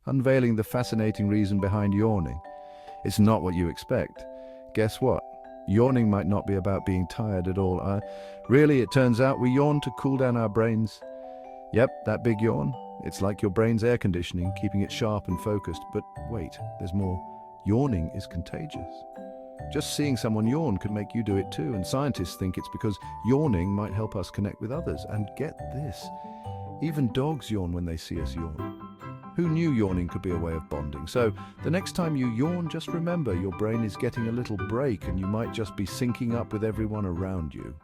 unveiling the fascinating reason behind yawning. It's not what you expect. Guess what? Yawning might not be about being tired at all. Really, it turns out we yawn to cool down our brains. Yep, that big yawn. It's like your brain's air conditioning, keeping it sharp and focused. But wait, there's more. Yawning is contagious. Just seeing someone yawn could make you do it too, and scientists think it's because yawning might help us connect with others. And get this, even dogs yawn when they see us yawn. Who knew yawning could be a way of bonding? So the next time you yawn, just remember your brain is getting a little break and you might just be syncing up with everyone around you.